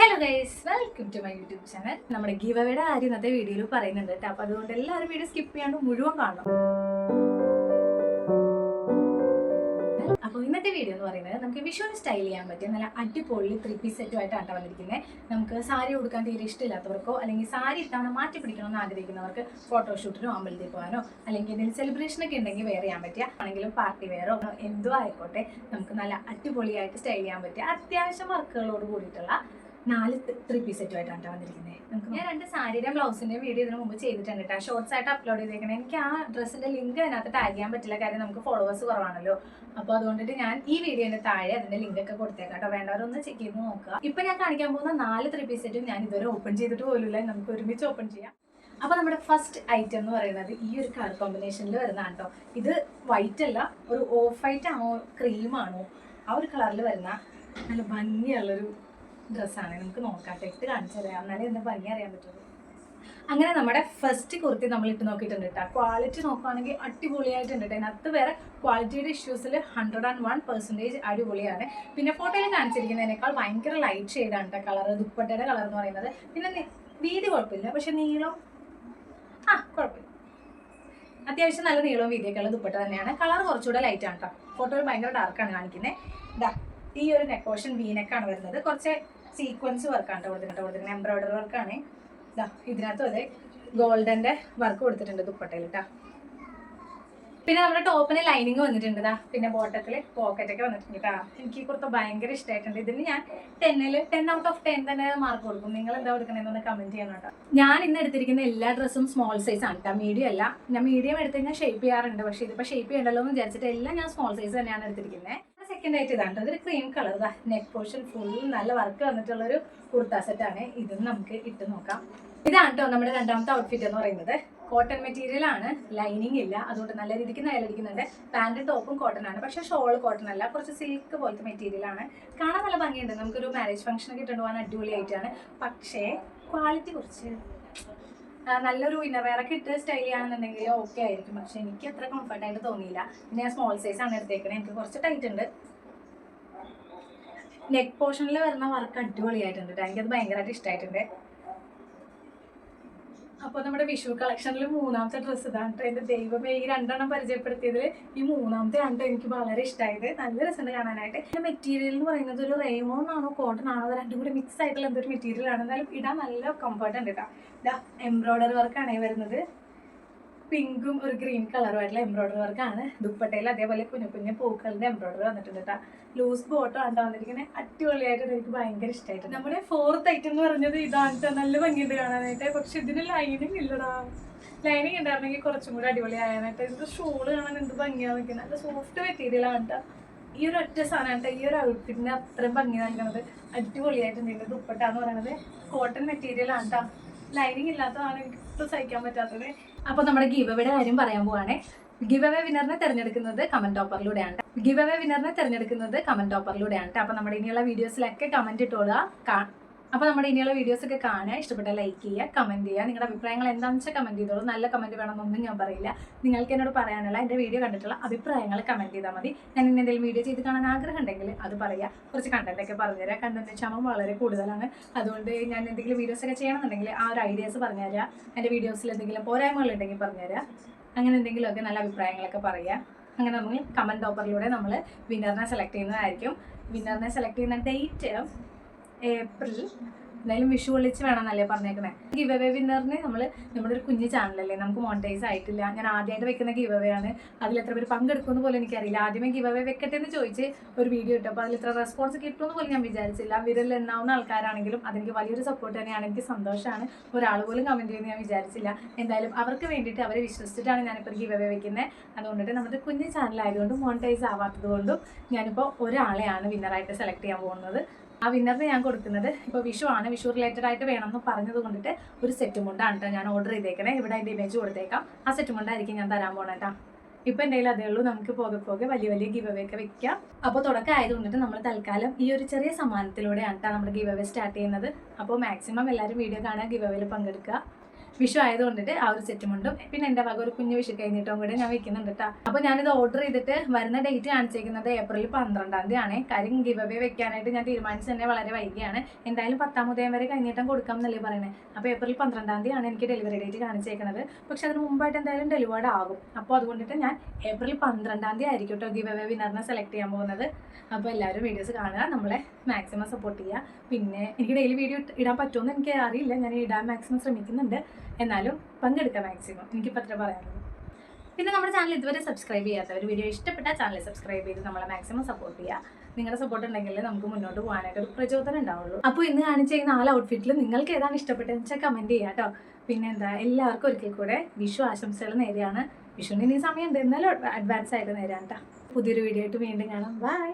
Hello guys, welcome to my YouTube channel. നമ്മുടെ give അവേയുടെ കാര്യം ഇന്നത്തെ വീഡിയോയിൽ പറയുന്നുണ്ട് കേട്ടോ. അപ്പോൾ അതുകൊണ്ട് എല്ലാവരും വീഡിയോ സ്കിപ്പ് ചെയ്യാണ്ട് മുഴുവൻ കാണണം. അപ്പോൾ ഇന്നത്തെ വീഡിയോ എന്ന് പറയുന്നത് നമുക്ക് വിഷുവിന് സ്റ്റൈൽ ചെയ്യാൻ പറ്റിയ നല്ല അടിപൊളി 3-piece സെറ്റുമായിട്ടാണ് വന്നിരിക്കുന്നത്. നമുക്ക് സാരി ഉടുക്കാൻ തീരെ ഇഷ്ടമില്ലാത്തവർക്കോ അല്ലെങ്കിൽ സാരി ഇത്തവണ മാറ്റി പിടിക്കണമെന്ന് ആഗ്രഹിക്കുന്നവർക്ക് ഫോട്ടോഷൂട്ടിനോ അമ്പലത്തിൽ പോകാനോ അല്ലെങ്കിൽ എന്തെങ്കിലും സെലിബ്രേഷനൊക്കെ ഉണ്ടെങ്കിൽ വെയർ ചെയ്യാൻ പറ്റിയ ആണെങ്കിലും പാർട്ടി വെയറോ എന്തോ ആയിക്കോട്ടെ നമുക്ക് നല്ല അടിപൊളിയായിട്ട് സ്റ്റൈൽ ചെയ്യാൻ പറ്റിയ അത്യാവശ്യം വർക്കുകളോട് കൂടിയിട്ടുള്ള 4 3-piece സെറ്റുമായിട്ടാണ് വന്നിരിക്കുന്നത്. ഞാൻ 2 സാരിയുടെ ബ്ലൗസിന്റെ വീഡിയോ ഇതിന് മുമ്പ് ചെയ്തിട്ടുണ്ട് കേട്ടോ. ഷോർട്സ് ആയിട്ട് അപ്ലോഡ് ചെയ്തേക്കണേ. എനിക്ക് ആ ഡ്രസ്സിന്റെ ലിങ്ക് അതിനകത്ത് ടാഗ് ചെയ്യാൻ പറ്റില്ല, കാര്യം നമുക്ക് ഫോളോവേഴ്സ് കുറവാണല്ലോ. അപ്പോൾ അതുകൊണ്ടിട്ട് ഞാൻ ഈ വീഡിയോന്റെ താഴെ അതിന്റെ ലിങ്ക് ഒക്കെ കൊടുത്തേക്കാം കേട്ടോ. വേണ്ടവരൊന്ന് ചെക്ക് ചെയ്ത് നോക്കുക. ഇപ്പൊ ഞാൻ കാണിക്കാൻ പോകുന്ന 4 3-piece സെറ്റും ഞാൻ ഇതുവരെ ഓപ്പൺ ചെയ്തിട്ട് പോലുമില്ല. നമുക്ക് ഒരുമിച്ച് ഓപ്പൺ ചെയ്യാം. അപ്പോൾ നമ്മുടെ ഫസ്റ്റ് ഐറ്റം എന്ന് പറയുന്നത് ഈ ഒരു കളർ കോമ്പിനേഷനിൽ വരുന്നതാണ് കേട്ടോ. ഇത് വൈറ്റ് അല്ല, ഒരു ഓഫ് വൈറ്റ് ആണോ ക്രീമാണോ ആ ഒരു കളറിൽ വരുന്ന നല്ല ഭംഗിയുള്ളൊരു ഡ്രസ്സാണ്. നമുക്ക് നോക്കാം, ഇട്ട് കാണിച്ചു തരാം, എന്നാലേ എന്താ ഭംഗി അറിയാൻ പറ്റുള്ളൂ. അങ്ങനെ നമ്മുടെ ഫസ്റ്റ് കുർത്തി നമ്മൾ ഇട്ട് നോക്കിയിട്ടുണ്ട് കേട്ടോ. ക്വാളിറ്റി നോക്കുകയാണെങ്കിൽ അടിപൊളിയായിട്ടുണ്ട് കേട്ടോ. അതിനകത്ത് വേറെ ക്വാളിറ്റിയുടെ ഇഷ്യൂസിൽ 101% അടിപൊളിയാണ്. പിന്നെ ഫോട്ടോയിൽ കാണിച്ചിരിക്കുന്നതിനേക്കാൾ ഭയങ്കര ലൈറ്റ് ഷെയ്ഡാണ് കേട്ടോ കളർ. ദുപ്പട്ടയുടെ കളർ എന്ന് പറയുന്നത്. പിന്നെ വീതി കുഴപ്പമില്ല, പക്ഷെ നീളം കുഴപ്പമില്ല. അത്യാവശ്യം നല്ല നീളവും വീതിയൊക്കെ ഉള്ള ദുപ്പട്ട തന്നെയാണ്. കളർ കുറച്ചുകൂടെ ലൈറ്റ് ആണ് കേട്ടോ. ഫോട്ടോയിൽ ഭയങ്കര ഡാർക്കാണ് കാണിക്കുന്നത്. ഈ ഒരു നെക്ക് പോർഷൻ വീനെക്കാണ് വരുന്നത്. കുറച്ച് സീക്വൻസ് വർക്കാണ് കൊടുത്തിട്ടുണ്ട്. എംബ്രോയിഡറി വർക്കാണ്. ഇതിനകത്തും അതെ ഗോൾഡന്റെ വർക്ക് കൊടുത്തിട്ടുണ്ട് ദുപ്പട്ടയിൽ കേട്ടോ. പിന്നെ നമ്മുടെ ടോപ്പിന് ലൈനിങ് വന്നിട്ടുണ്ട്. പിന്നെ ബോട്ടത്തിൽ പോക്കറ്റൊക്കെ വന്നിട്ടുണ്ട് കേട്ടോ. എനിക്ക് കുറച്ച് ഭയങ്കര ഇഷ്ടമായിട്ടുണ്ട്. ഇതിന് ഞാൻ 10 ഔട്ട് ഓഫ് 10 തന്നെ മാർക്ക് കൊടുക്കും. നിങ്ങൾ എന്താ കൊടുക്കണമെന്നൊന്ന് കമന്റ് ചെയ്യണം കേട്ടോ. ഞാൻ ഇന്ന് എടുത്തിരിക്കുന്ന എല്ലാ ഡ്രസ്സും സ്മോൾ സൈസ് ആണ് കേട്ടോ, മീഡിയം അല്ല. ഞാൻ മീഡിയം എടുത്ത് കഴിഞ്ഞാൽ ഷേപ്പ് ചെയ്യാറുണ്ട്, പക്ഷേ ഇതിപ്പോൾ ഷേപ്പ് ചെയ്യണ്ടല്ലോ എന്ന് വിചാരിച്ചിട്ട് എല്ലാം ഞാൻ സ്മോൾ സൈസ് തന്നെയാണ് എടുത്തിരിക്കുന്നത്. സെക്കൻഡ് ആയിട്ട് ഇതാണ് ഇതൊരു cream colour. Neck portion full നല്ല വർക്ക് വന്നിട്ടുള്ളൊരു കുർത്ത സെറ്റാണ്. ഇതും നമുക്ക് ഇട്ട് നോക്കാം. ഇതാണ് കേട്ടോ നമ്മുടെ രണ്ടാമത്തെ ഔട്ട്ഫിറ്റ് എന്ന് പറയുന്നത്. കോട്ടൺ മെറ്റീരിയൽ ആണ്, ലൈനിങ് ഇല്ല, അതുകൊണ്ട് നല്ല രീതിക്ക് നയലടിക്കുന്നുണ്ട്. പാൻറ്റും ടോപ്പും കോട്ടൺ ആണ്, പക്ഷേ ഷോൾ കോട്ടൺ അല്ല, കുറച്ച് സിൽക്ക് പോലത്തെ മെറ്റീരിയൽ ആണ്. കാണാൻ നല്ല ഭംഗിയുണ്ട്. നമുക്കൊരു മാരേജ് ഫംഗ്ഷനൊക്കെ ഇട്ടുകൊണ്ടുപോകാൻ അടിപൊളിയായിട്ടാണ്. പക്ഷേ ക്വാളിറ്റി കുറച്ച് നല്ലൊരു ഇന്നർവെയറൊക്കെ ഇട്ട് സ്റ്റൈൽ ചെയ്യുകയാണെന്നുണ്ടെങ്കിൽ ഓക്കെ ആയിരിക്കും, പക്ഷെ എനിക്ക് അത്ര കംഫർട്ടായിട്ട് തോന്നിയില്ല. പിന്നെ ഞാൻ സ്മോൾ സൈസ് ആണ് എടുത്തേക്കണേ. എനിക്ക് കുറച്ച് ടൈറ്റ് ഉണ്ട്. നെക്ക് പോർഷനിൽ വരുന്ന വർക്ക് അടിപൊളിയായിട്ടുണ്ട് കേട്ടോ. എനിക്കത് ഭയങ്കരമായിട്ട് ഇഷ്ടമായിട്ടുണ്ട്. അപ്പോൾ നമ്മുടെ വിഷു കളക്ഷനിൽ 3ാമത്തെ ഡ്രസ്സ് ഇതാണ് കേട്ടോ. എൻ്റെ ദൈവമേ, ഈ 2 പരിചയപ്പെടുത്തിയതിൽ ഈ 3ാമത്തെ ആണ് എനിക്ക് വളരെ ഇഷ്ടമായത്. നല്ല രസമുണ്ട് കാണാനായിട്ട്. ഈ മെറ്റീരിയൽ എന്ന് പറയുന്നത് ഒരു റെയ്മോൺ ആണോ കോട്ടൺ ആണോ, അത് രണ്ടും കൂടി മിക്സ് ആയിട്ടുള്ള എന്തൊരു മെറ്റീരിയൽ ആണ്. എന്നാലും ഇടാൻ നല്ല കംഫർട്ട് ഉണ്ട് കേട്ടോ. എംബ്രോയിഡറി വർക്കാണ് വരുന്നത്. പിങ്കും ഒരു ഗ്രീൻ കളറുമായിട്ടുള്ള എംബ്രോയിഡറി വർക്കാണ്. ദുപ്പട്ടയിൽ അതേപോലെ കുഞ്ഞു കുഞ്ഞു പൂക്കളുടെ എംബ്രോയിഡറി വന്നിട്ടുണ്ട് കേട്ടോ. ലൂസ് ബോട്ടം ആണ് വന്നിരിക്കുന്നത്. അടിപൊളിയായിട്ട് എനിക്ക് ഭയങ്കര ഇഷ്ടമായിട്ട്. നമ്മുടെ 4th ഐറ്റം എന്ന് പറഞ്ഞത് ഇതാണ്. നല്ല ഭംഗിയുണ്ട് കാണാനായിട്ട്. പക്ഷെ ഇതിന് ലൈനിങ് ഇല്ലടാ. ലൈനിങ് ഉണ്ടായിരുന്നെങ്കിൽ കുറച്ചും കൂടി അടിപൊളി ആയാനായിട്ട്. ഇത് ഷോള് കാണാൻ എന്ത് ഭംഗിയാണ് നിൽക്കുന്നത്. നല്ല സോഫ്റ്റ് മെറ്റീരിയൽ ആണ് കേട്ടോ. ഈ ഒരു ഒറ്റ സാധനമായിട്ട് ഈ ഒരു ഔട്ട്ഫിറ്റിന് അത്രയും ഭംഗി നൽകുന്നത്. അടിപൊളിയായിട്ടുണ്ട്. ഇതിൻ്റെ ദുപ്പട്ട എന്ന് പറയുന്നത് കോട്ടൺ മെറ്റീരിയൽ ആണ് കേട്ടോ. ലൈനിങ് ഇല്ലാത്തതാണ് എനിക്ക് ഒട്ടും സഹിക്കാൻ പറ്റാത്തത്. അപ്പോൾ നമ്മുടെ ഗിവ് അവേയുടെ കാര്യം പറയാൻ പോവാണ്. ഗിവ് അവേ വിന്നറിനെ തിരഞ്ഞെടുക്കുന്നത് കമന്റ് ടോപ്പറിലൂടെയാണ്. അപ്പോൾ നമ്മുടെ ഇനിയുള്ള വീഡിയോസിലൊക്കെ കമന്റ് ഇട്ടോളുക. അപ്പോൾ നമ്മുടെ ഇനിയുള്ള വീഡിയോസൊക്കെ കാണുക. ഇഷ്ടപ്പെട്ട ലൈക്ക് ചെയ്യുക, കമന്റ് ചെയ്യുക. നിങ്ങളുടെ അഭിപ്രായങ്ങൾ എന്താണെന്ന് വെച്ചാൽ കമന്റ് ചെയ്തോളൂ. നല്ല കമന്റ് വേണമെന്നൊന്നും ഞാൻ പറയില്ല. നിങ്ങൾക്ക് എന്നോട് പറയാനുള്ള എൻ്റെ വീഡിയോ കണ്ടിട്ടുള്ള അഭിപ്രായങ്ങൾ കമന്റ് ചെയ്താൽ മതി. ഞാൻ ഇന്ന് എന്തെങ്കിലും വീഡിയോ ചെയ്ത് കാണാൻ ആഗ്രഹം ഉണ്ടെങ്കിൽ അത് പറയുക. കുറച്ച് കണ്ടന്റൊക്കെ പറഞ്ഞുതരാം. കണ്ടന്റ് ക്ഷമം വളരെ കൂടുതലാണ്. അതുകൊണ്ട് ഞാൻ എന്തെങ്കിലും വീഡിയോസൊക്കെ ചെയ്യണമെന്നുണ്ടെങ്കിൽ ആ ഒരു ഐഡിയാസ് പറഞ്ഞുതരാം. എൻ്റെ വീഡിയോസിൽ എന്തെങ്കിലും പോരായ്മകളുണ്ടെങ്കിൽ പറഞ്ഞുതരാം. അങ്ങനെ എന്തെങ്കിലുമൊക്കെ നല്ല അഭിപ്രായങ്ങളൊക്കെ പറയുക. അങ്ങനെ നമ്മൾ കമന്റ് ടോപ്പറിലൂടെ നമ്മൾ വിന്നറിനെ സെലക്ട് ചെയ്യുന്നതായിരിക്കും. വിന്നറിനെ സെലക്ട് ചെയ്യുന്ന ഡേറ്റ് ഏപ്രിൽ. എന്തായാലും വിഷു വിളിച്ച് വേണമെന്നല്ലേ പറഞ്ഞേക്കണേ. ഗിവ് അവേ വിന്നറിന് നമ്മുടെ ഒരു കുഞ്ഞു ചാനലല്ലേ, നമുക്ക് മോണിറ്റൈസ് ആയിട്ടില്ല. ഞാൻ ആദ്യമായിട്ട് വെക്കുന്ന ഗിവ് അവേ ആണ്. അതിൽ എത്ര പേര് പങ്കെടുക്കുമെന്ന് പോലും എനിക്കറിയില്ല. ആദ്യമേ ഗിവ് അവേ വെക്കട്ടെ എന്ന് ചോദിച്ച് ഒരു വീഡിയോ ഇട്ടു. അപ്പോൾ അതിൽ ഇത്ര റെസ്പോൺസ് കിട്ടുമെന്ന് പോലും ഞാൻ വിചാരിച്ചില്ല. വിരലിൽ എണ്ണാവുന്ന ആൾക്കാരാണെങ്കിലും അതെനിക്ക് വലിയൊരു സപ്പോർട്ട് തന്നെയാണ്. എനിക്ക് സന്തോഷമാണ്. ഒരാൾ പോലും കമൻറ്റ് ചെയ്യുമെന്ന് ഞാൻ വിചാരിച്ചില്ല. എന്തായാലും അവർക്ക് വേണ്ടിയിട്ട് അവരെ വിശ്വസിച്ചിട്ടാണ് ഞാനിപ്പോൾ ഗിവ് അവേ വെക്കുന്നത്. അതുകൊണ്ടിട്ട് നമ്മുടെ കുഞ്ഞു ചാനലായതുകൊണ്ടും മോണിറ്റൈസ് ആവാത്തത് കൊണ്ടും ഞാനിപ്പോൾ ഒരാളെയാണ് വിന്നറായിട്ട് സെലക്ട് ചെയ്യാൻ പോകുന്നത്. ആ വിന്നറിന് ഞാൻ കൊടുക്കുന്നത് ഇപ്പോൾ വിഷു ആണ്. വിഷു റിലേറ്റഡ് ആയിട്ട് വേണമെന്ന് പറഞ്ഞത് കൊണ്ടിട്ട് ഒരു സെറ്റ് മുണ്ടാണ് കേട്ടോ ഞാൻ ഓർഡർ ചെയ്തേക്കണേ. ഇവിടെ അതിൻ്റെ ഇമേജ് കൊടുത്തേക്കാം. ആ സെറ്റ് മുണ്ടായിരിക്കും ഞാൻ തരാൻ പോകണം കേട്ടോ. ഇപ്പം എൻ്റെ കയ്യിൽ അതേ ഉള്ളൂ. നമുക്ക് പോകെ വലിയ ഗിവ് അവേ ഒക്കെ വെക്കാം. അപ്പോൾ തുടക്കം ആയതുകൊണ്ടിട്ട് നമ്മൾ തൽക്കാലം ഈ ഒരു ചെറിയ സമ്മാനത്തിലൂടെയാണ് കേട്ടോ നമ്മുടെ ഗിവ് അവേ സ്റ്റാർട്ട് ചെയ്യുന്നത്. അപ്പോൾ മാക്സിമം എല്ലാവരും വീഡിയോ കാണാൻ ഗിവ് അവേയിൽ പങ്കെടുക്കുക. വിഷു ആയതുകൊണ്ടിട്ട് ആ ഒരു സെറ്റും ഉണ്ടും പിന്നെ എൻ്റെ വക ഒരു കുഞ്ഞു വിഷു കഴിഞ്ഞിട്ടും കൂടെ ഞാൻ വെക്കുന്നുണ്ട് കേട്ടോ. അപ്പോൾ ഞാനിത് ഓർഡർ ചെയ്തിട്ട് വരുന്ന ഡേറ്റ് കാണിച്ചേക്കുന്നത് ഏപ്രിൽ 12-ാം തീയതി ആണ്. കാര്യം ഗിവ് അവേ വെക്കാനായിട്ട് ഞാൻ തീരുമാനിച്ചത് തന്നെ വളരെ വൈകിയാണ്. എന്തായാലും 10-ാം ഉദയം വരെ കഴിഞ്ഞിട്ടും കൊടുക്കാം എന്നല്ലേ പറയുന്നത്. അപ്പോൾ ഏപ്രിൽ 12-ാം തീയതി ആണ് എനിക്ക് ഡെലിവറി ഡേറ്റ് കാണിച്ചേക്കുന്നത്. പക്ഷെ അതിന് മുമ്പായിട്ട് എന്തായാലും ഡെലിവേർഡ് ആകും. അപ്പോൾ അതുകൊണ്ടിട്ട് ഞാൻ ഏപ്രിൽ 12-ാം തീയതി ആയിരിക്കും കേട്ടോ ഗിവ് അവേ വിന്നറിനെ സെലക്ട് ചെയ്യാൻ പോകുന്നത്. അപ്പോൾ എല്ലാവരും വീഡിയോസ് കാണുക, നമ്മളെ മാക്സിമം സപ്പോർട്ട് ചെയ്യുക. പിന്നെ എനിക്ക് ഡെയിലി വീഡിയോ ഇടാൻ പറ്റുമെന്ന് എനിക്ക് അറിയില്ല, ഞാൻ ഇടാൻ മാക്സിമം ശ്രമിക്കുന്നുണ്ട്. എന്നാലും പങ്കെടുക്കുക മാക്സിമം, എനിക്കിപ്പോൾ അത്ര പറയാനുള്ളൂ. പിന്നെ നമ്മുടെ ചാനൽ ഇതുവരെ സബ്സ്ക്രൈബ് ചെയ്യാത്തവർ വീഡിയോ ഇഷ്ടപ്പെട്ടാൽ ചാനൽ സബ്സ്ക്രൈബ് ചെയ്ത് നമ്മളെ മാക്സിമം സപ്പോർട്ട് ചെയ്യുക. നിങ്ങളുടെ സപ്പോർട്ട് ഉണ്ടെങ്കിൽ നമുക്ക് മുന്നോട്ട് പോകാനായിട്ട് ഒരു പ്രചോദനം ഉണ്ടാവുള്ളൂ. അപ്പോൾ ഇന്ന് കാണിച്ചിരിക്കുന്ന 4 ഔട്ട്ഫിറ്റിൽ നിങ്ങൾക്ക് ഏതാണ് ഇഷ്ടപ്പെട്ടതെന്ന് വെച്ചാൽ കമൻറ്റ് ചെയ്യുക കേട്ടോ. പിന്നെ എന്താ, എല്ലാവർക്കും ഒരിക്കൽ കൂടെ വിഷു ആശംസകൾ നേരെയാണ്. വിഷുവിന് ഇനി സമയമുണ്ട്, എന്നാലും അഡ്വാൻസ് ആയിട്ട് നേരാണ് കേട്ടോ. പുതിയൊരു വീഡിയോ ആയിട്ട് വീണ്ടും കാണാം. ബൈ.